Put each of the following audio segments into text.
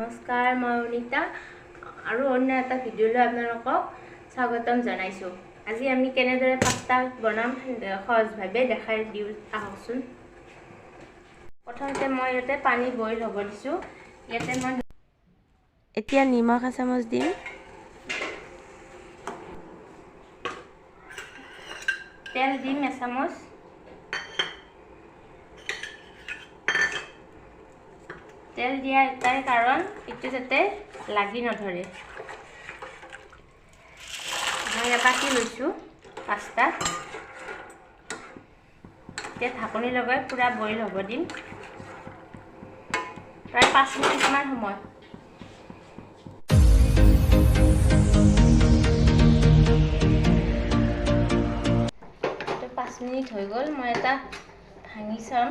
নমস্কাৰ, মই অনিতা আৰু অন্য এটা ভিডিঅ'লৈ আপোনালোকক স্বাগতম জনাইছোঁ। আজি আমি কেনেদৰে পাস্তা বনাম সহজভাৱে দেখাই দিওঁ আহকচোন। প্ৰথমতে মই ইয়াতে পানী বইল হ'ব দিছোঁ। ইয়াতে মই এতিয়া নিমখ এচামুচ দিম। তেল দিম এচামুচ। তেল দিয়া এটাই কাৰণ এইটো যাতে লাগি নধৰে। মই কাটি লৈছোঁ পাস্তা। এতিয়া ঢাকনি লগাই পুৰা বইল হ'ব দিম, প্ৰায় 5 মিনিটমান সময়। 5 মিনিট হৈ গ'ল। মই এটা ভাঙি চাম।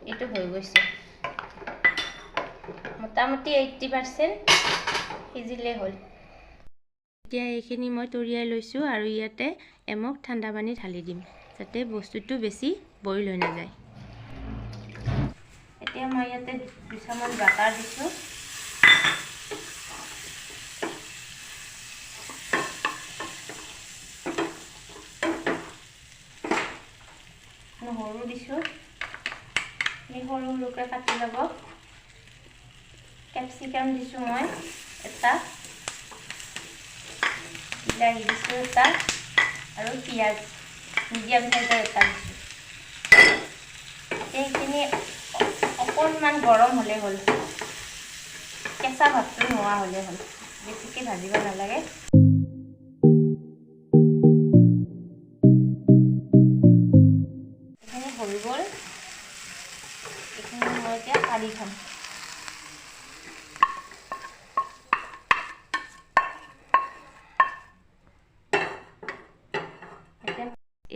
এইটো হৈ গৈছে, মোটামুটি 80% সিজিলে হ'ল। এতিয়া এইখিনি মই তৰিয়াই লৈছোঁ আৰু ইয়াতে এমক ঠাণ্ডা পানী ঢালি দিম, যাতে বস্তুটো বেছি বইল হৈ নাযায়। এতিয়া মই ইয়াতে 2 চামুচ বাটাৰ দিছোঁ। নহৰু দিছোঁ, সৰু সৰুকৈ কাটি ল'ব। capsicum দিছোঁ মই এটা, বিলাহী দিছোঁ এটা আৰু পিঁয়াজ মিডিয়াম সাইজৰ এটা দিছোঁ। এইখিনি অকণমান গৰম হ'লে হ'ল, কেঁচা ভাতটো নোহোৱা হ'লে হ'ল, বেছিকৈ ভাজিব নালাগে। এইখিনি হৈ গ'ল, এইখিনি মই এতিয়া কাঢ়ি থ'ম।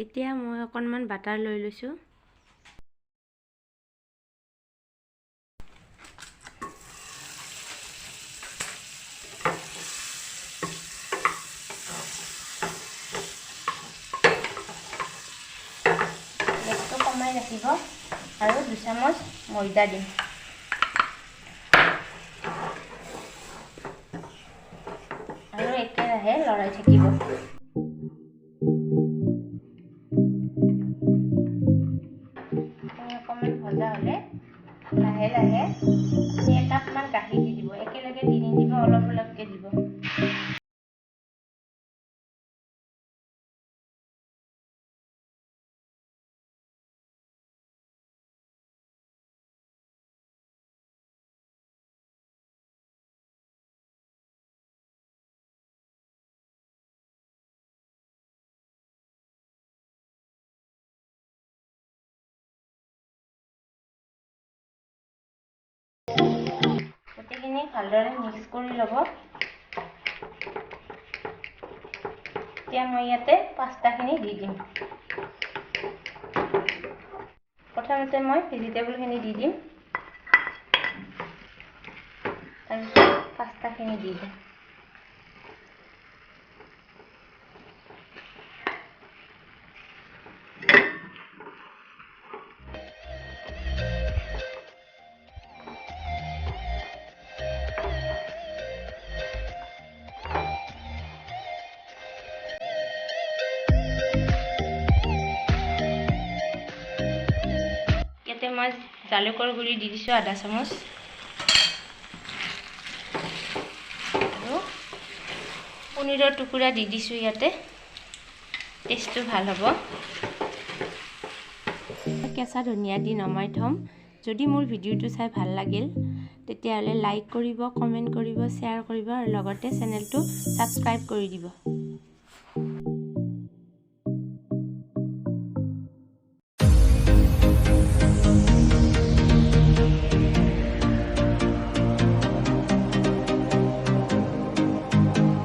এতিয়া মই অকণমান বাটাৰ লৈ লৈছোঁ। গেছটো কমাই ৰাখিব আৰু 2 চামুচ ময়দা দিম। আৰু একেৰাহে লৰাই থাকিব। অকণমান ভজা হ'লে লাহে লাহে 1 কাপমান গাখীৰ দি দিব। একেলগে দি নিদিব, অলপ অলপকৈ দিব। গোটেইখিনি ভালদৰে মিক্স কৰি ল'ব। এতিয়া মই ইয়াতে পাস্তাখিনি দি দিম। প্ৰথমতে মই ভেজিটেবলখিনি দি দিম, তাৰপিছত পাস্তাখিনি দি দিম। ইয়াতে মই জালুকৰ গুড়ি দি দিছোঁ 1/2 চামুচ আৰু পনীৰৰ টুকুৰা দি দিছোঁ। ইয়াতে টেষ্টটো ভাল হ'ব। কেঁচা ধনিয়া দি নমাই থ'ম। যদি মোৰ ভিডিঅ'টো চাই ভাল লাগিল তেতিয়াহ'লে লাইক কৰিব, কমেণ্ট কৰিব, শ্বেয়াৰ কৰিব আৰু লগতে চেনেলটো ছাবস্ক্ৰাইব কৰি দিব।